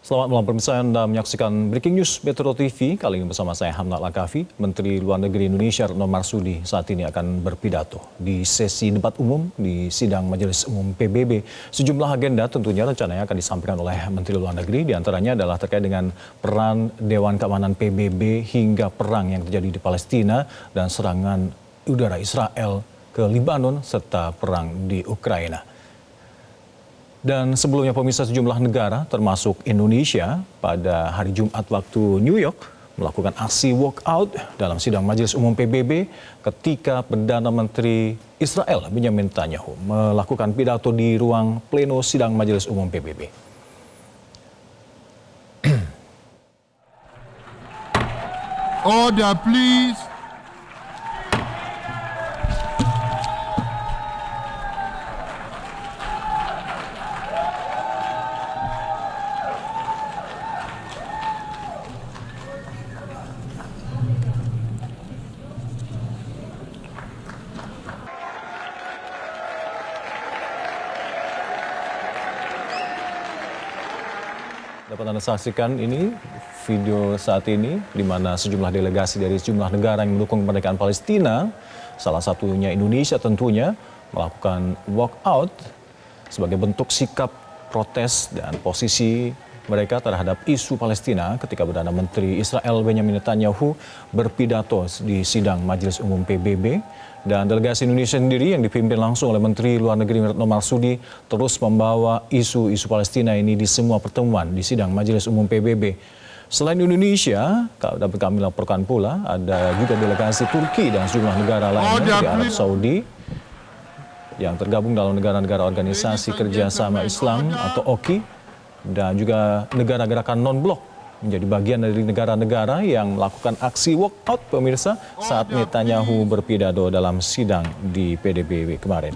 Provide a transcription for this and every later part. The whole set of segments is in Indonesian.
Selamat malam pemirsa, Anda menyaksikan Breaking News Metro TV. Kali ini bersama saya Hamnat Lakavi. Menteri Luar Negeri Indonesia Retno Marsudi saat ini akan berpidato di sesi debat umum di sidang Majelis Umum PBB. Sejumlah agenda tentunya rencananya akan disampaikan oleh Menteri Luar Negeri. Di antaranya adalah terkait dengan peran Dewan Keamanan PBB hingga perang yang terjadi di Palestina dan serangan udara Israel ke Lebanon serta perang di Ukraina. Dan sebelumnya pemirsa, sejumlah negara termasuk Indonesia pada hari Jumat waktu New York melakukan aksi walkout dalam sidang Majelis Umum PBB ketika Perdana Menteri Israel Benjamin Netanyahu melakukan pidato di ruang pleno sidang Majelis Umum PBB. Order, please. Dapat Anda saksikan ini video saat ini di mana sejumlah delegasi dari sejumlah negara yang mendukung kemerdekaan Palestina, salah satunya Indonesia tentunya, melakukan walkout sebagai bentuk sikap protes dan posisi mereka terhadap isu Palestina ketika Perdana Menteri Israel Benjamin Netanyahu berpidato di sidang Majelis Umum PBB. Dan delegasi Indonesia sendiri yang dipimpin langsung oleh Menteri Luar Negeri Retno Marsudi terus membawa isu-isu Palestina ini di semua pertemuan di sidang Majelis Umum PBB. Selain Indonesia, dapat kami laporkan pula ada juga delegasi Turki dan sejumlah negara lainnya dari Arab Saudi yang tergabung dalam negara-negara Organisasi Kerjasama Islam atau OKI dan juga negara gerakan non-blok menjadi bagian dari negara-negara yang melakukan aksi walkout pemirsa saat Netanyahu berpidato dalam sidang di PBB kemarin.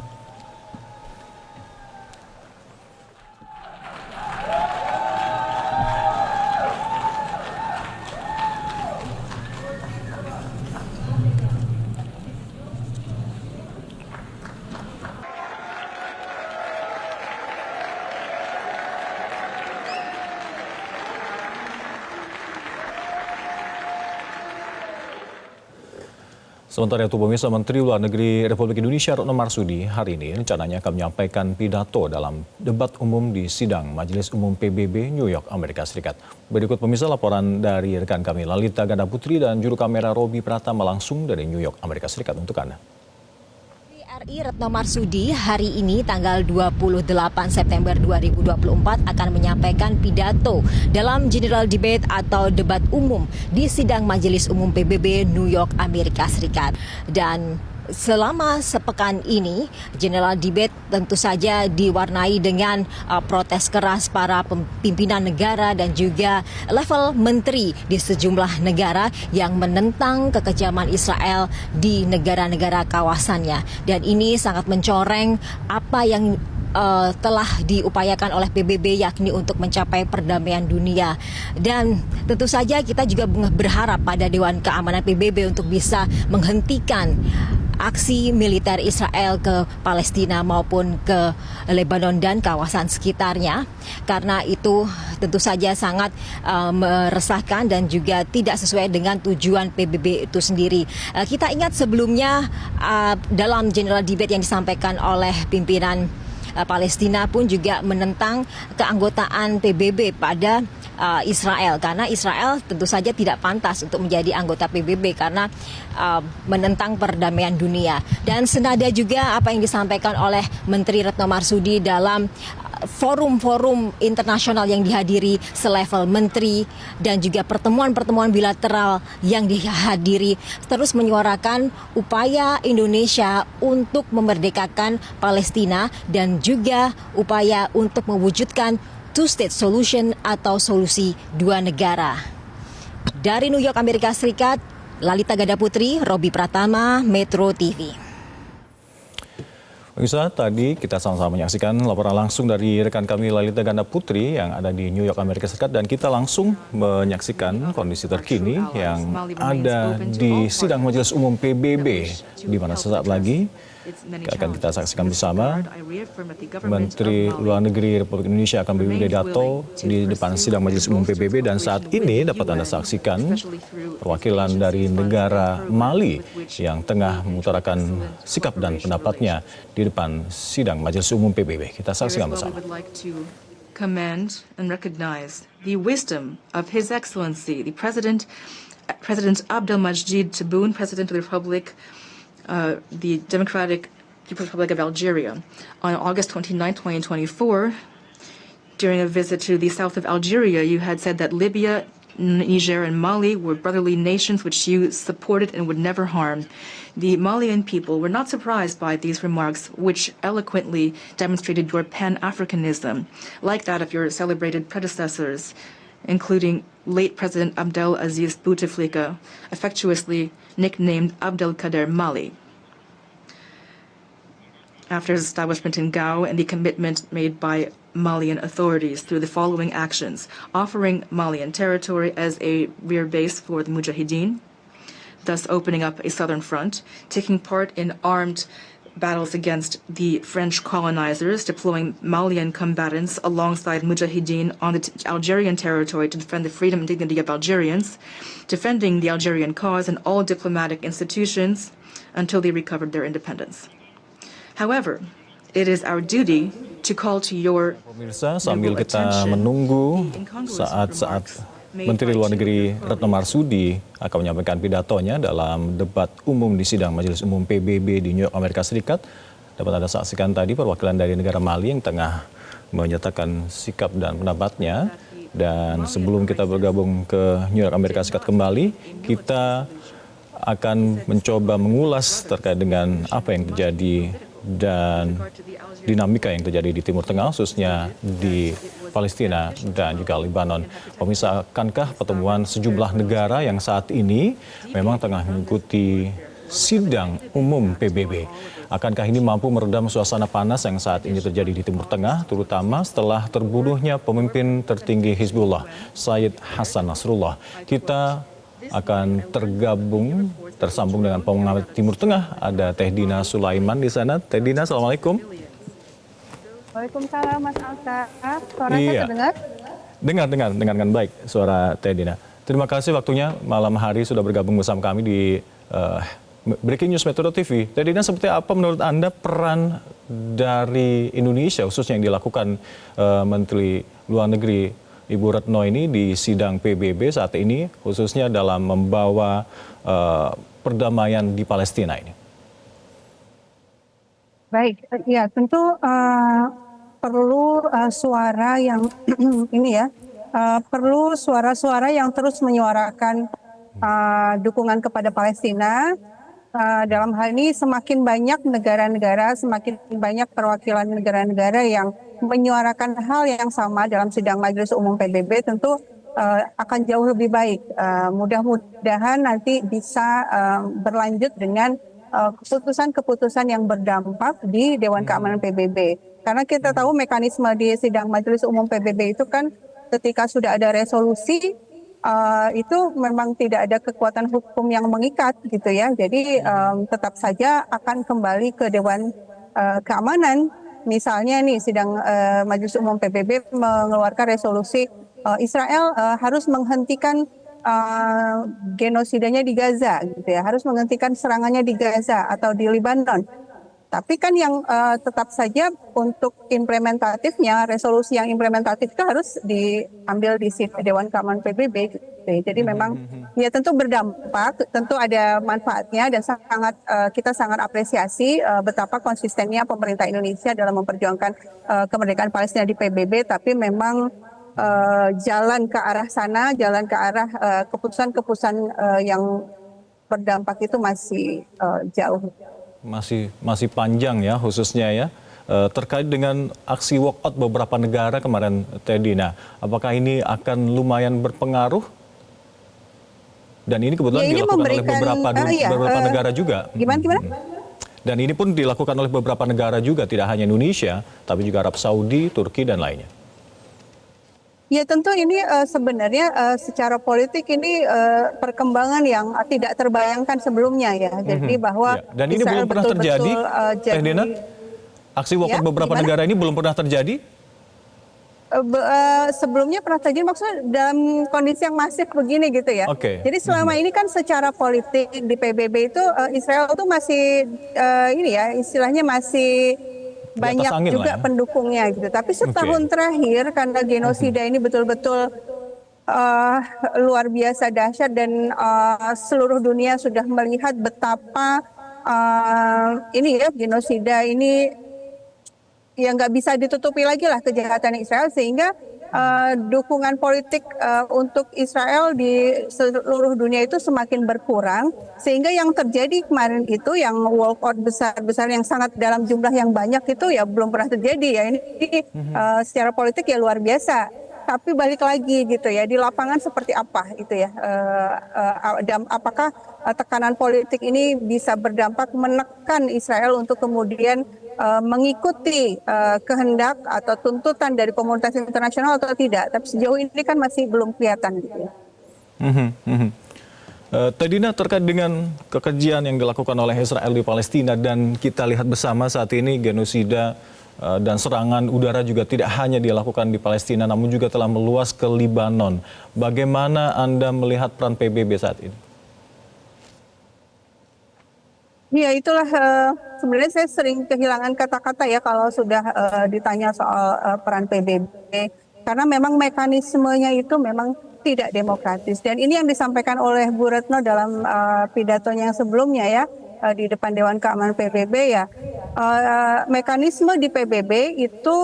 Sementara itu pemirsa, Menteri Luar Negeri Republik Indonesia Retno Marsudi hari ini rencananya akan menyampaikan pidato dalam debat umum di sidang Majelis Umum PBB New York, Amerika Serikat. Berikut pemirsa laporan dari rekan kami Lalita Ganda Putri dan juru kamera Robi Pratama langsung dari New York, Amerika Serikat untuk Anda. RI Retno Marsudi hari ini tanggal 28 September 2024 akan menyampaikan pidato dalam General Debate atau debat umum di sidang Majelis Umum PBB New York, Amerika Serikat. Dan selama sepekan ini, General Debate tentu saja diwarnai dengan protes keras para pimpinan negara dan juga level menteri di sejumlah negara yang menentang kekejaman Israel di negara-negara kawasannya. Dan ini sangat mencoreng apa yang telah diupayakan oleh PBB, yakni untuk mencapai perdamaian dunia. Dan tentu saja kita juga berharap pada Dewan Keamanan PBB untuk bisa menghentikan aksi militer Israel ke Palestina maupun ke Lebanon dan kawasan sekitarnya, karena itu tentu saja sangat meresahkan dan juga tidak sesuai dengan tujuan PBB itu sendiri. Kita ingat sebelumnya dalam General Debate yang disampaikan oleh pimpinan Palestina pun juga menentang keanggotaan PBB pada Israel, karena Israel tentu saja tidak pantas untuk menjadi anggota PBB karena menentang perdamaian dunia. Dan senada juga apa yang disampaikan oleh Menteri Retno Marsudi dalam forum-forum internasional yang dihadiri selevel menteri dan juga pertemuan-pertemuan bilateral yang dihadiri, terus menyuarakan upaya Indonesia untuk memerdekakan Palestina dan juga upaya untuk mewujudkan two-state solution atau solusi dua negara. Dari New York, Amerika Serikat, Lalita Ganda Putri, Robi Pratama, Metro TV. Pemirsa, tadi kita sama-sama menyaksikan laporan langsung dari rekan kami Lalita Ganda Putri yang ada di New York, Amerika Serikat, dan kita langsung menyaksikan kondisi terkini yang ada di sidang Majelis Umum PBB, di mana sesaat lagi Akan kita saksikan bersama. Menteri Luar Negeri Republik Indonesia akan berpidato di depan sidang Majelis Umum PBB, dan saat ini dapat Anda saksikan perwakilan dari negara Mali yang tengah mengutarakan sikap dan pendapatnya di depan sidang Majelis Umum PBB. Kita saksikan bersama. Commend and recognize the wisdom of His Excellency, the President Abdelmadjid Tebboune, President of the Republic, the Democratic People's Republic of Algeria. On August 29, 2024, during a visit to the south of Algeria, you had said that Libya, Niger, and Mali were brotherly nations which you supported and would never harm. The Malian people were not surprised by these remarks, which eloquently demonstrated your Pan-Africanism, like that of your celebrated predecessors, including late President Abdel Aziz Bouteflika, affectuously nicknamed Abdelkader Mali. After his establishment in Gao, and the commitment made by Malian authorities through the following actions: offering Malian territory as a rear base for the Mujahideen, thus opening up a southern front, taking part in armed battles against the French colonizers, deploying Malian combatants alongside Mujahideen on the Algerian territory to defend the freedom and dignity of Algerians, defending the Algerian cause and all diplomatic institutions until they recovered their independence. However, it is our duty to call to your Pemirsa, sambil kita menunggu saat Menteri Luar Negeri Retno Marsudi akan menyampaikan pidatonya dalam debat umum di sidang Majelis Umum PBB di New York, Amerika Serikat, dapat Anda saksikan tadi perwakilan dari negara Mali yang tengah menyatakan sikap dan pendapatnya. Dan sebelum kita bergabung ke New York, Amerika Serikat kembali, kita akan mencoba mengulas terkait dengan apa yang terjadi dan dinamika yang terjadi di Timur Tengah, khususnya di Palestina dan juga Lebanon. Pemirsa, akankah pertemuan sejumlah negara yang saat ini memang tengah mengikuti sidang umum PBB, akankah ini mampu meredam suasana panas yang saat ini terjadi di Timur Tengah, terutama setelah terbunuhnya pemimpin tertinggi Hizbullah, Sayyid Hassan Nasrullah? Kita akan tersambung dengan pengamat Timur Tengah. Ada Teh Dina Sulaiman di sana. Teh Dina, assalamualaikum. Waalaikumsalam, Mas Alta. Suara saya terdengar? Dengar dengan baik suara Teh Dina. Terima kasih waktunya malam hari sudah bergabung bersama kami di Breaking News Metro TV. Teh Dina, seperti apa menurut Anda peran dari Indonesia, khususnya yang dilakukan Menteri Luar Negeri Ibu Retno ini di sidang PBB saat ini, khususnya dalam membawa perdamaian di Palestina ini? Baik, ya tentu perlu suara yang ini ya, perlu suara-suara yang terus menyuarakan dukungan kepada Palestina. Dalam hal ini semakin banyak negara-negara, semakin banyak perwakilan negara-negara yang menyuarakan hal yang sama dalam sidang Majelis Umum PBB, tentu akan jauh lebih baik. Mudah-mudahan nanti bisa berlanjut dengan keputusan-keputusan yang berdampak di Dewan Keamanan PBB. Karena kita tahu mekanisme di sidang Majelis Umum PBB itu kan ketika sudah ada resolusi, itu memang tidak ada kekuatan hukum yang mengikat gitu ya. Jadi tetap saja akan kembali ke Dewan Keamanan. Misalnya nih sidang Majelis Umum PBB mengeluarkan resolusi Israel harus menghentikan genosidanya di Gaza gitu ya, harus menghentikan serangannya di Gaza atau di Lebanon. Tapi kan yang tetap saja untuk implementatifnya, resolusi yang implementatif itu harus diambil di Dewan Keamanan PBB gitu. Jadi memang ya tentu berdampak, tentu ada manfaatnya, dan kita sangat apresiasi betapa konsistennya pemerintah Indonesia dalam memperjuangkan kemerdekaan Palestina di PBB. Tapi memang jalan ke arah sana, jalan ke arah keputusan-keputusan yang berdampak itu masih jauh. Masih panjang ya, khususnya ya. Terkait dengan aksi walkout beberapa negara kemarin, Teh Dina, apakah ini akan lumayan berpengaruh? Dan ini kebetulan ya, ini dilakukan oleh beberapa negara juga. Gimana? Dan ini pun dilakukan oleh beberapa negara juga, tidak hanya Indonesia, tapi juga Arab Saudi, Turki, dan lainnya. Ya tentu ini sebenarnya secara politik ini perkembangan yang tidak terbayangkan sebelumnya ya. Jadi bahwa Ya. Dan ini Israel belum pernah terjadi, betul-betul Teh Dena? Aksi walkout Ya, beberapa gimana? negara ini belum pernah terjadi? Sebelumnya pernah terjadi maksudnya dalam kondisi yang masif begini gitu ya. Oke. Jadi selama ini kan secara politik di PBB itu Israel itu masih ini ya istilahnya masih Di atas banyak angin juga lah ya. pendukungnya gitu. Tapi setahun terakhir karena genosida ini betul-betul uh, luar biasa dahsyat dan seluruh dunia sudah melihat betapa ini ya genosida ini ya nggak bisa ditutupi lagi lah kejahatan Israel sehingga dukungan politik untuk Israel di seluruh dunia itu semakin berkurang sehingga yang terjadi kemarin itu yang walkout besar-besar yang sangat dalam jumlah yang banyak itu ya belum pernah terjadi ya ini secara politik ya luar biasa. Tapi balik lagi gitu ya di lapangan seperti apa itu ya apakah tekanan politik ini bisa berdampak menekan Israel untuk kemudian mengikuti kehendak atau tuntutan dari komunitas internasional atau tidak. Tapi sejauh ini kan masih belum kelihatan gitu ya. Teh Dina, terkait dengan kekejian yang dilakukan oleh Israel di Palestina dan kita lihat bersama saat ini genosida dan serangan udara juga tidak hanya dilakukan di Palestina namun juga telah meluas ke Libanon. Bagaimana Anda melihat peran PBB saat ini? Ya itulah sebenarnya saya sering kehilangan kata-kata ya kalau sudah ditanya soal peran PBB karena memang mekanismenya itu memang tidak demokratis dan ini yang disampaikan oleh Bu Retno dalam pidatonya yang sebelumnya ya di depan Dewan Keamanan PBB ya mekanisme di PBB itu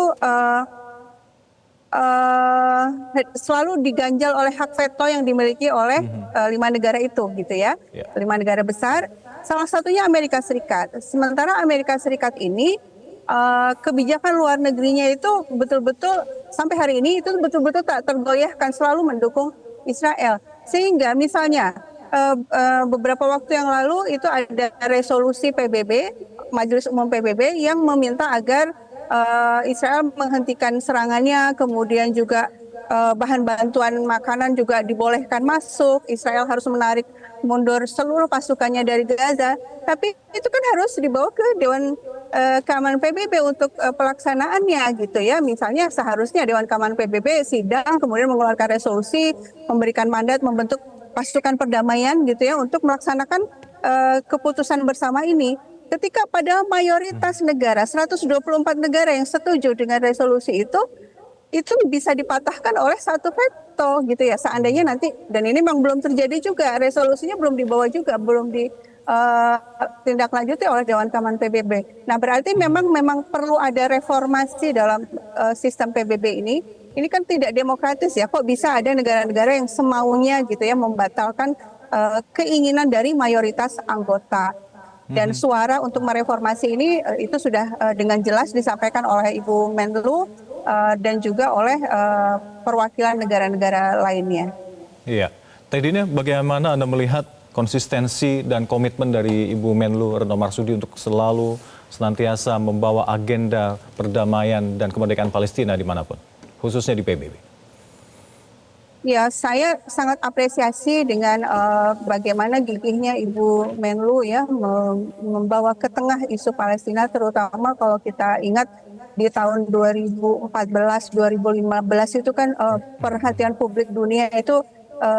selalu diganjal oleh hak veto yang dimiliki oleh 5 negara itu gitu ya. 5 negara besar, salah satunya Amerika Serikat. Sementara Amerika Serikat ini kebijakan luar negerinya itu betul-betul sampai hari ini itu betul-betul tak tergoyahkan, selalu mendukung Israel. Sehingga misalnya beberapa waktu yang lalu itu ada resolusi PBB, Majelis Umum PBB yang meminta agar Israel menghentikan serangannya, kemudian juga bahan bantuan makanan juga dibolehkan masuk. Israel harus menarik mundur seluruh pasukannya dari Gaza. Tapi itu kan harus dibawa ke Dewan Keamanan PBB untuk pelaksanaannya gitu ya. Misalnya seharusnya Dewan Keamanan PBB sidang, kemudian mengeluarkan resolusi, memberikan mandat membentuk pasukan perdamaian gitu ya untuk melaksanakan keputusan bersama ini. Ketika pada mayoritas negara, 124 negara yang setuju dengan resolusi itu bisa dipatahkan oleh satu veto gitu ya. Seandainya nanti, dan ini memang belum terjadi juga, resolusinya belum dibawa juga, belum ditindaklanjuti oleh Dewan Keamanan PBB. Nah berarti memang perlu ada reformasi dalam sistem PBB ini. Ini kan tidak demokratis ya, kok bisa ada negara-negara yang semaunya gitu ya membatalkan keinginan dari mayoritas anggota. Dan suara untuk mereformasi ini itu sudah dengan jelas disampaikan oleh Ibu Menlu dan juga oleh perwakilan negara-negara lainnya. Iya, Teh Dina, bagaimana Anda melihat konsistensi dan komitmen dari Ibu Menlu Retno Marsudi untuk selalu senantiasa membawa agenda perdamaian dan kemerdekaan Palestina dimanapun, khususnya di PBB? Ya, saya sangat apresiasi dengan bagaimana gigihnya Ibu Menlu ya membawa ke tengah isu Palestina, terutama kalau kita ingat di tahun 2014-2015 itu kan perhatian publik dunia itu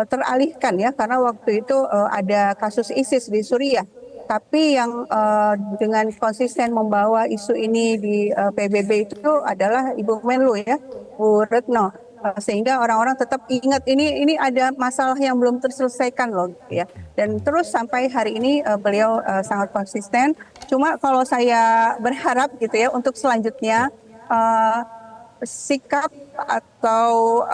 teralihkan ya karena waktu itu ada kasus ISIS di Suriah. Tapi yang dengan konsisten membawa isu ini di PBB itu adalah Ibu Menlu ya, Bu Retno. Sehingga orang-orang tetap ingat ini ada masalah yang belum terselesaikan loh ya. Dan terus sampai hari ini beliau sangat konsisten. Cuma kalau saya berharap gitu ya untuk selanjutnya sikap atau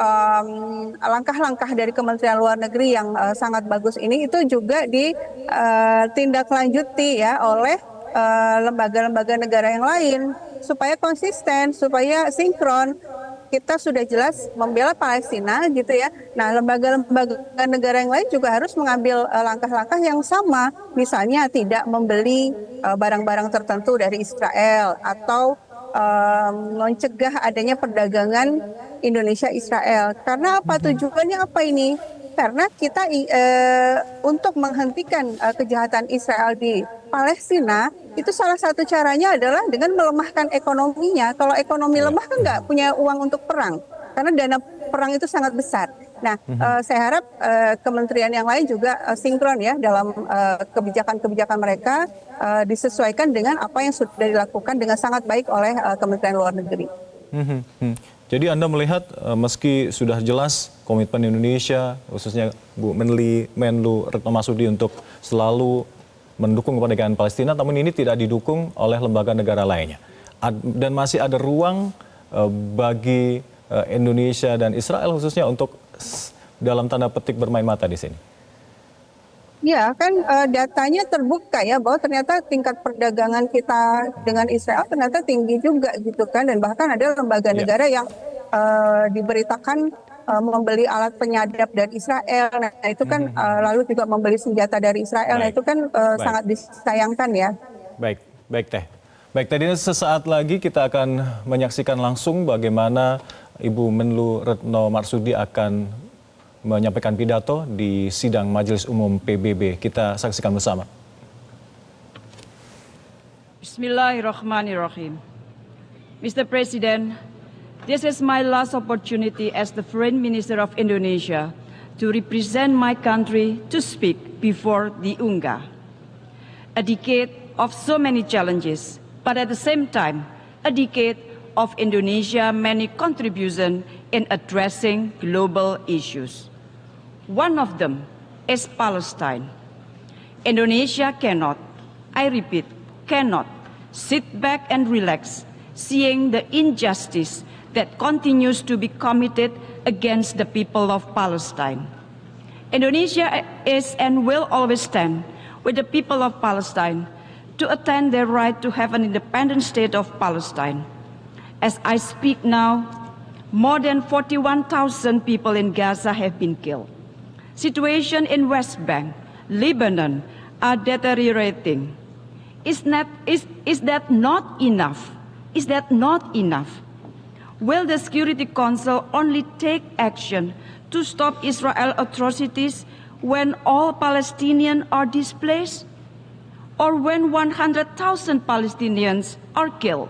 langkah-langkah dari Kementerian Luar Negeri yang sangat bagus ini itu juga ditindaklanjuti ya oleh lembaga-lembaga negara yang lain supaya konsisten, supaya sinkron. Kita sudah jelas membela Palestina gitu ya. Nah, lembaga-lembaga negara yang lain juga harus mengambil langkah-langkah yang sama. Misalnya tidak membeli barang-barang tertentu dari Israel atau mencegah adanya perdagangan Indonesia-Israel. Karena apa tujuannya apa ini? Karena kita untuk menghentikan kejahatan Israel di Palestina, itu salah satu caranya adalah dengan melemahkan ekonominya. Kalau ekonomi lemah kan nggak punya uang untuk perang, karena dana perang itu sangat besar. Nah, saya harap kementerian yang lain juga sinkron ya dalam kebijakan-kebijakan mereka disesuaikan dengan apa yang sudah dilakukan dengan sangat baik oleh Kementerian Luar Negeri. Jadi Anda melihat meski sudah jelas komitmen Indonesia, khususnya Bu Menlu Retno Marsudi untuk selalu mendukung kemerdekaan Palestina, namun ini tidak didukung oleh lembaga negara lainnya. Dan masih ada ruang bagi Indonesia dan Israel khususnya untuk dalam tanda petik bermain mata di sini. Ya kan datanya terbuka ya bahwa ternyata tingkat perdagangan kita dengan Israel ternyata tinggi juga gitu kan, dan bahkan ada lembaga negara yang diberitakan membeli alat penyadap dari Israel. Nah itu kan lalu juga membeli senjata dari Israel. Nah itu kan sangat disayangkan ya. Baik tadi sesaat lagi kita akan menyaksikan langsung bagaimana Ibu Menlu Retno Marsudi akan menyampaikan pidato di sidang Majelis Umum PBB. Kita saksikan bersama. Bismillahirrahmanirrahim. Mr. President, this is my last opportunity as the Foreign Minister of Indonesia to represent my country to speak before the UNGA. A decade of so many challenges, but at the same time, a decade of Indonesia many contributions in addressing global issues. One of them is Palestine. Indonesia cannot, I repeat, cannot sit back and relax, seeing the injustice that continues to be committed against the people of Palestine. Indonesia is and will always stand with the people of Palestine to attain their right to have an independent state of Palestine. As I speak now, more than 41,000 people in Gaza have been killed. Situation in West Bank, Lebanon are deteriorating. Is that not enough? Is that not enough? Will the Security Council only take action to stop Israel atrocities when all Palestinians are displaced? Or when 100,000 Palestinians are killed?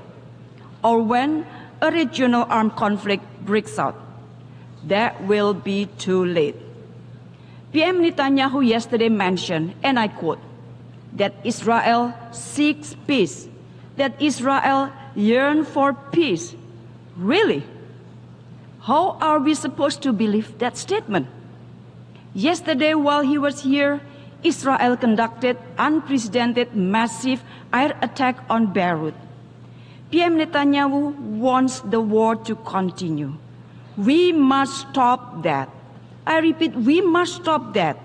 Or when a regional armed conflict breaks out? That will be too late. PM Netanyahu yesterday mentioned, and I quote, that Israel seeks peace, that Israel yearns for peace. Really? How are we supposed to believe that statement? Yesterday, while he was here, Israel conducted unprecedented massive air attack on Beirut. PM Netanyahu wants the war to continue. We must stop that. I repeat, we must stop that.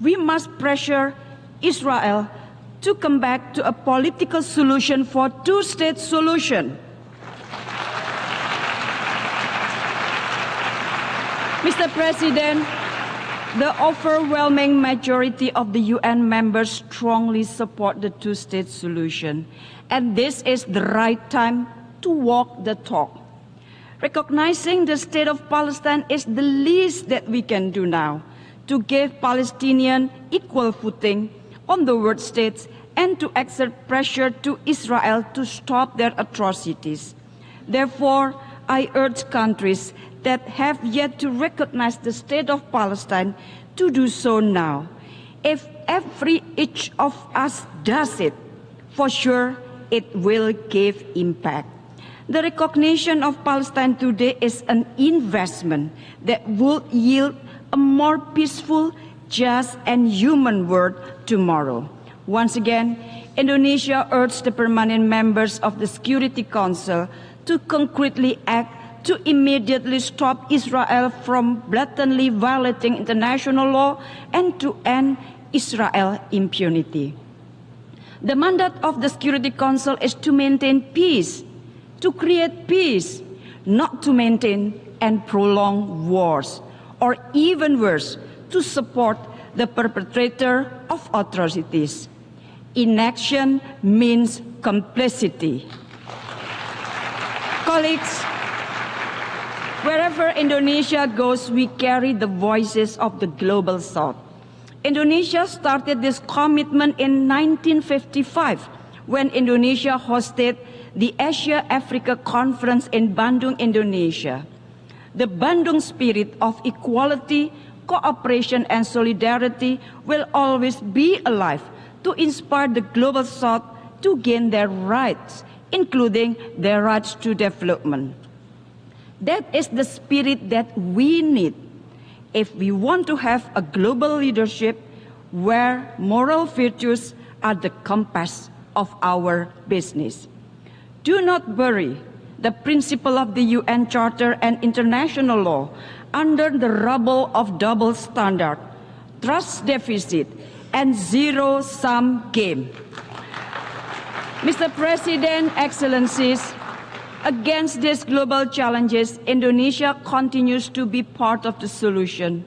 We must pressure Israel to come back to a political solution for two-state solution. Mr. President, the overwhelming majority of the UN members strongly support the two-state solution. And this is the right time to walk the talk. Recognizing the state of Palestine is the least that we can do now to give Palestinians equal footing on the world states and to exert pressure to Israel to stop their atrocities. Therefore, I urge countries that have yet to recognize the state of Palestine to do so now. If each of us does it, for sure it will give impact. The recognition of Palestine today is an investment that will yield a more peaceful, just, and human world tomorrow. Once again, Indonesia urges the permanent members of the Security Council to concretely act to immediately stop Israel from blatantly violating international law and to end Israel impunity. The mandate of the Security Council is to maintain peace, to create peace, not to maintain and prolong wars, or even worse, to support the perpetrator of atrocities. Inaction means complicity. colleagues, wherever Indonesia goes, we carry the voices of the Global South. Indonesia started this commitment in 1955 when Indonesia hosted the Asia-Africa Conference in Bandung, Indonesia. The Bandung spirit of equality, cooperation, and solidarity will always be alive to inspire the Global South to gain their rights, including their rights to development. That is the spirit that we need if we want to have a global leadership where moral virtues are the compass of our business. Do not bury the principle of the UN Charter and international law under the rubble of double standard, trust deficit, and zero-sum game. Mr. President, Excellencies, against these global challenges, Indonesia continues to be part of the solution.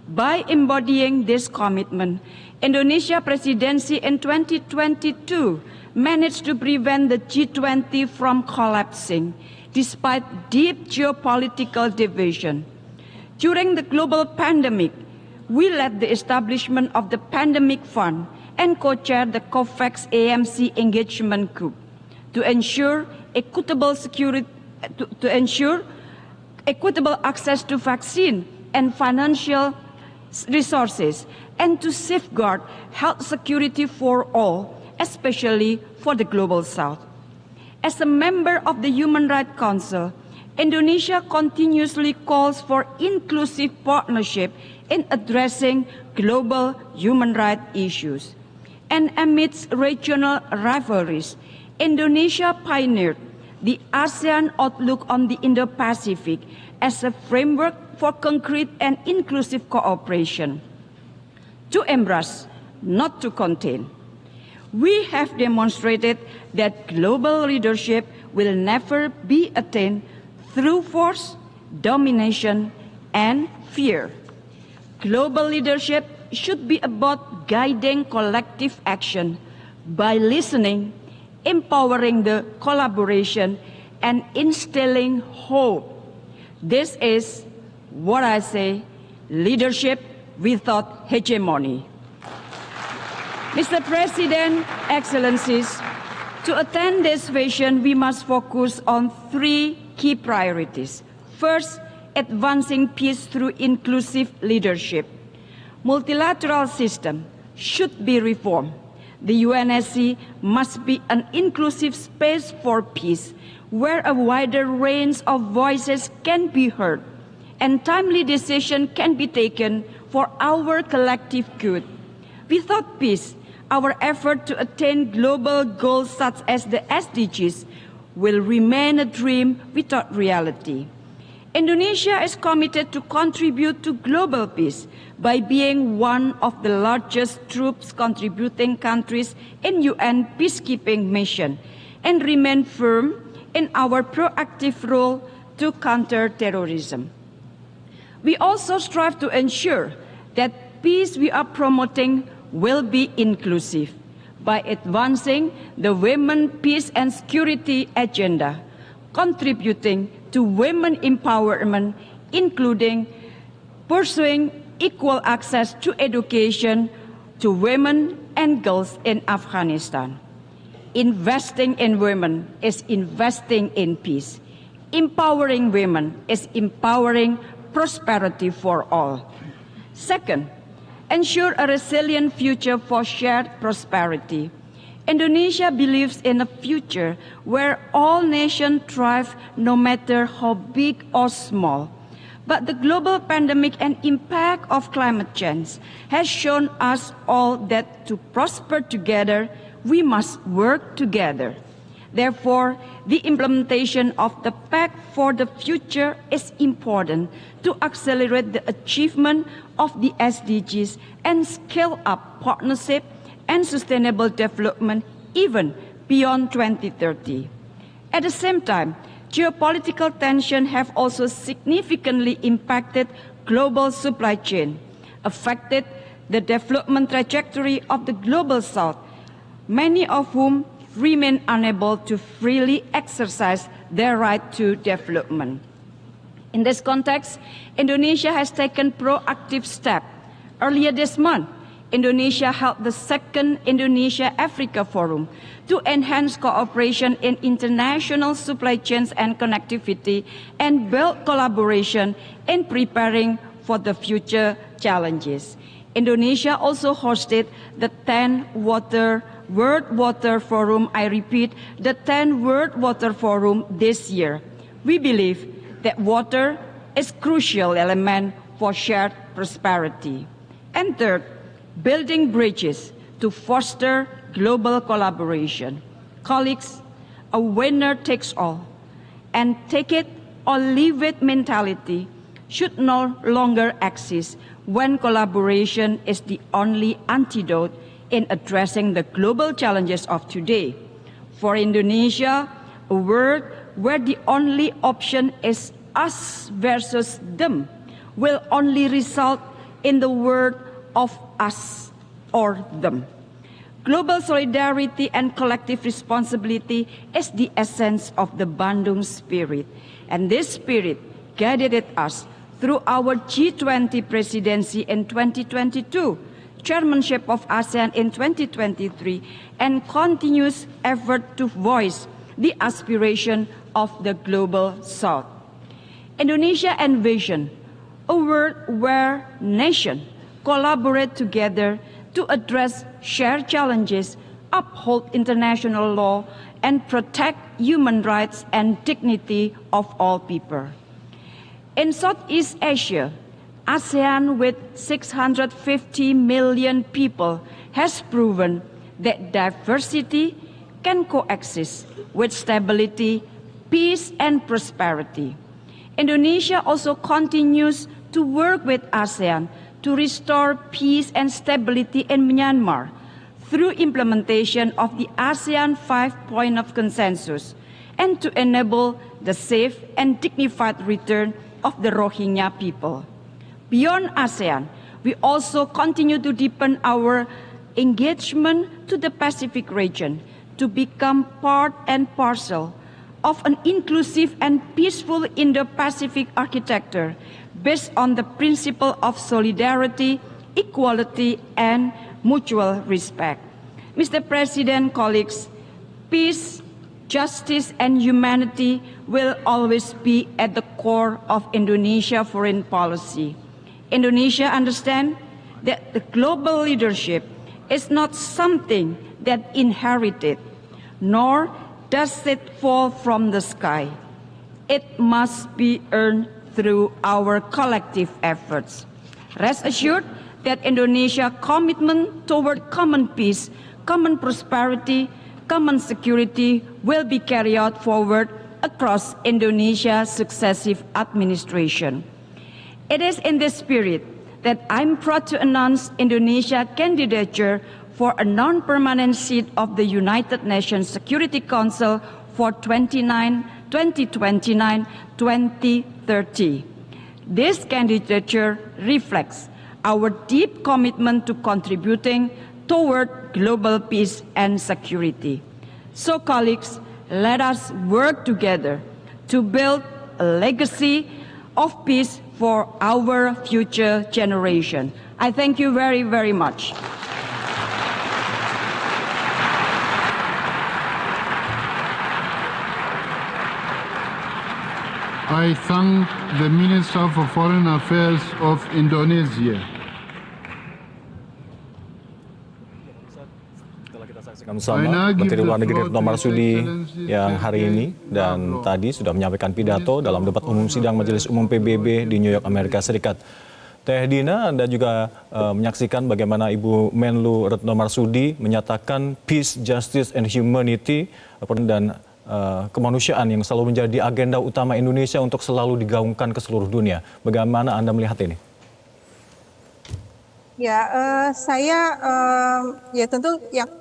By embodying this commitment, Indonesia presidency in 2022 managed to prevent the G20 from collapsing, despite deep geopolitical division. During the global pandemic, we led the establishment of the Pandemic Fund and co-chaired the COVAX AMC Engagement Group to ensure equitable access to vaccine and financial resources, and to safeguard health security for all, especially for the Global South. As a member of the Human Rights Council, Indonesia continuously calls for inclusive partnership in addressing global human rights issues. And amidst regional rivalries, Indonesia pioneered the ASEAN Outlook on the Indo-Pacific as a framework for concrete and inclusive cooperation. To embrace, not to contain. We have demonstrated that global leadership will never be attained through force, domination, and fear. Global leadership should be about guiding collective action by listening, empowering the collaboration, and instilling hope. This is what I say, leadership without hegemony. Mr. President, Excellencies, to attain this vision, we must focus on three key priorities. First, advancing peace through inclusive leadership. Multilateral system should be reformed. The UNSC must be an inclusive space for peace, where a wider range of voices can be heard and timely decisions can be taken for our collective good. Without peace, our effort to attain global goals such as the SDGs will remain a dream without reality. Indonesia is committed to contribute to global peace by being one of the largest troops contributing countries in UN peacekeeping mission and remain firm in our proactive role to counter terrorism. We also strive to ensure that peace we are promoting will be inclusive by advancing the Women, Peace and Security agenda, contributing to women empowerment, including pursuing equal access to education to women and girls in Afghanistan. Investing in women is investing in peace. Empowering women is empowering prosperity for all. Second, ensure a resilient future for shared prosperity. Indonesia believes in a future where all nations thrive no matter how big or small. But the global pandemic and impact of climate change has shown us all that to prosper together, we must work together. Therefore, the implementation of the Pact for the Future is important to accelerate the achievement of the SDGs and scale up partnership and sustainable development even beyond 2030. At the same time, geopolitical tensions have also significantly impacted global supply chain, affected the development trajectory of the Global South, many of whom remain unable to freely exercise their right to development. In this context, Indonesia has taken proactive steps. Earlier this month, Indonesia held the second Indonesia-Africa Forum to enhance cooperation in international supply chains and connectivity and build collaboration in preparing for the future challenges. Indonesia also hosted the 10th World Water Forum, I repeat, the 10th World Water Forum this year. We believe that water is a crucial element for shared prosperity. And third, building bridges to foster global collaboration. Colleagues, a winner takes all and take it or leave it mentality should no longer exist when collaboration is the only antidote in addressing the global challenges of today. For Indonesia, a world where the only option is us versus them will only result in the world of us or them. Global solidarity and collective responsibility is the essence of the Bandung spirit, and this spirit guided us through our G20 presidency in 2022, chairmanship of ASEAN in 2023, and continuous effort to voice the aspiration of the global South. Indonesia envisioned a world where nations collaborate together to address shared challenges, uphold international law, and protect human rights and dignity of all people. In Southeast Asia, ASEAN with 650 million people has proven that diversity can coexist with stability, peace, and prosperity. Indonesia also continues to work with ASEAN to restore peace and stability in Myanmar through implementation of the ASEAN 5-point of consensus and to enable the safe and dignified return of the Rohingya people. Beyond ASEAN, we also continue to deepen our engagement to the Pacific region to become part and parcel of an inclusive and peaceful Indo-Pacific architecture based on the principle of solidarity, equality, and mutual respect. Mr. President, colleagues, peace, justice, and humanity will always be at the core of Indonesia foreign policy. Indonesia understands that the global leadership is not something that inherited, nor does it fall from the sky. It must be earned through our collective efforts. Rest assured that Indonesia's commitment toward common peace, common prosperity, common security will be carried out forward across Indonesia's successive administration. It is in this spirit that I'm proud to announce Indonesia's candidature for a non-permanent seat of the United Nations Security Council for 2029-2030. This candidature reflects our deep commitment to contributing toward global peace and security. So, colleagues, let us work together to build a legacy of peace for our future generation. I thank you very, very much. I thank the Minister for Foreign Affairs of Indonesia. Bersama Menteri Luar Negeri Retno Marsudi yang hari ini dan tadi sudah menyampaikan pidato dalam debat umum sidang Majelis Umum PBB di New York, Amerika Serikat. Teh Dina, Anda juga menyaksikan bagaimana Ibu Menlu Retno Marsudi menyatakan peace, justice, and humanity dan kemanusiaan yang selalu menjadi agenda utama Indonesia untuk selalu digaungkan ke seluruh dunia. Bagaimana Anda melihat ini? Ya, ya tentu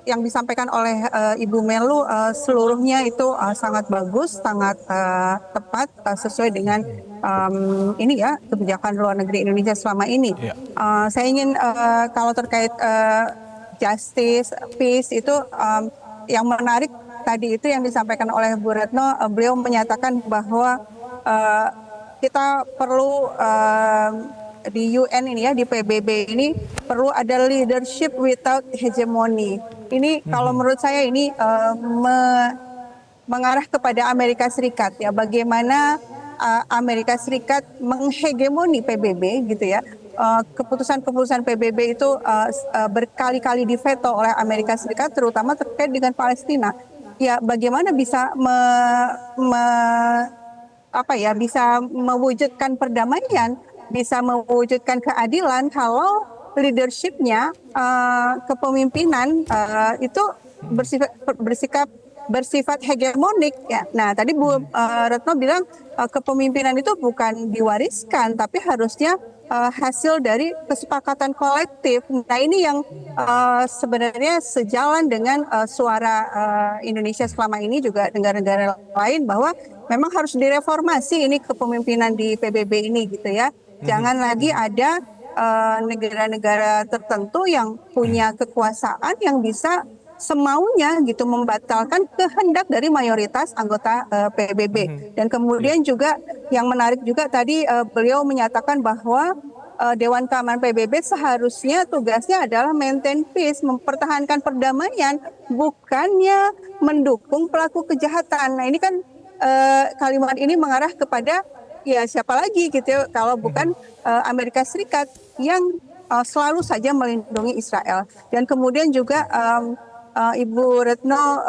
yang disampaikan oleh Ibu Menlu seluruhnya itu sangat bagus, sangat tepat, sesuai dengan ini ya kebijakan luar negeri Indonesia selama ini. Ya. Saya ingin kalau terkait justice, peace itu yang menarik tadi itu yang disampaikan oleh Bu Retno, beliau menyatakan bahwa kita perlu di UN ini ya, di PBB ini perlu ada leadership without hegemony. Ini kalau menurut saya ini mengarah kepada Amerika Serikat ya, bagaimana Amerika Serikat menghegemoni PBB gitu ya. Keputusan-keputusan PBB itu berkali-kali diveto oleh Amerika Serikat, terutama terkait dengan Palestina. Ya, bagaimana bisa bisa mewujudkan perdamaian, bisa mewujudkan keadilan kalau leadership-nya, kepemimpinan itu bersifat hegemonik ya. Nah, tadi Bu Retno bilang kepemimpinan itu bukan diwariskan, tapi harusnya hasil dari kesepakatan kolektif. Nah, ini yang sebenarnya sejalan dengan suara Indonesia selama ini, juga negara-negara lain, bahwa memang harus direformasi ini kepemimpinan di PBB ini gitu ya. Jangan lagi ada negara-negara tertentu yang punya kekuasaan yang bisa semaunya gitu membatalkan kehendak dari mayoritas anggota PBB. Dan kemudian juga yang menarik juga tadi beliau menyatakan bahwa Dewan Keamanan PBB seharusnya tugasnya adalah maintain peace, mempertahankan perdamaian, bukannya mendukung pelaku kejahatan. Nah, ini kan kalimat ini mengarah kepada ya siapa lagi gitu ya, kalau bukan Amerika Serikat yang selalu saja melindungi Israel. Dan kemudian juga Ibu Retno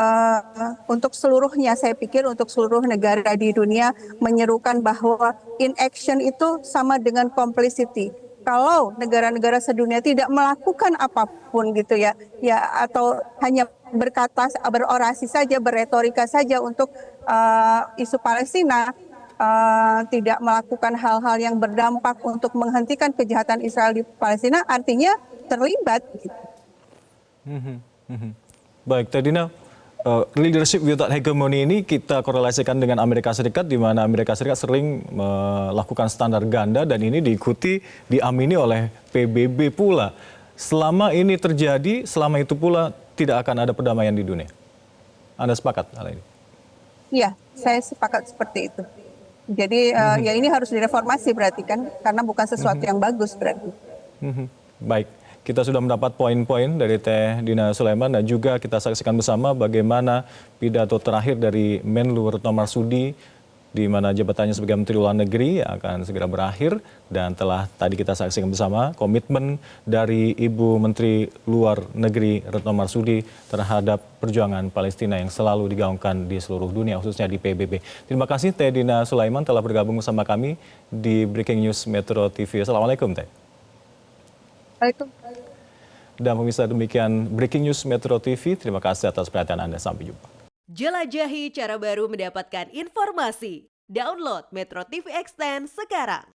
untuk seluruhnya, saya pikir untuk seluruh negara di dunia menyerukan bahwa inaction itu sama dengan complicity. Kalau negara-negara sedunia tidak melakukan apapun gitu ya, atau hanya berorasi saja, berretorika saja untuk isu Palestina, tidak melakukan hal-hal yang berdampak untuk menghentikan kejahatan Israel di Palestina, artinya terlibat. Gitu. Baik, Teh Dina, leadership without hegemony ini kita korelasikan dengan Amerika Serikat, di mana Amerika Serikat sering melakukan standar ganda dan ini diamini oleh PBB pula. Selama ini terjadi, selama itu pula tidak akan ada perdamaian di dunia. Anda sepakat hal ini? Iya, saya sepakat seperti itu. Jadi ya ini harus direformasi berarti kan, karena bukan sesuatu yang bagus berarti. Baik. Kita sudah mendapat poin-poin dari Teh Dina Sulaiman dan juga kita saksikan bersama bagaimana pidato terakhir dari Menlu Retno Marsudi, di mana jabatannya sebagai Menteri Luar Negeri akan segera berakhir, dan telah tadi kita saksikan bersama komitmen dari Ibu Menteri Luar Negeri Retno Marsudi terhadap perjuangan Palestina yang selalu digaungkan di seluruh dunia, khususnya di PBB. Terima kasih Teh Dina Sulaiman telah bergabung bersama kami di Breaking News Metro TV. Assalamualaikum Teh. Waalaikumsalam. Dan pemirsa, demikian Breaking News Metro TV. Terima kasih atas perhatian Anda. Sampai jumpa. Jelajahi cara baru mendapatkan informasi. Download Metro TV Extend sekarang.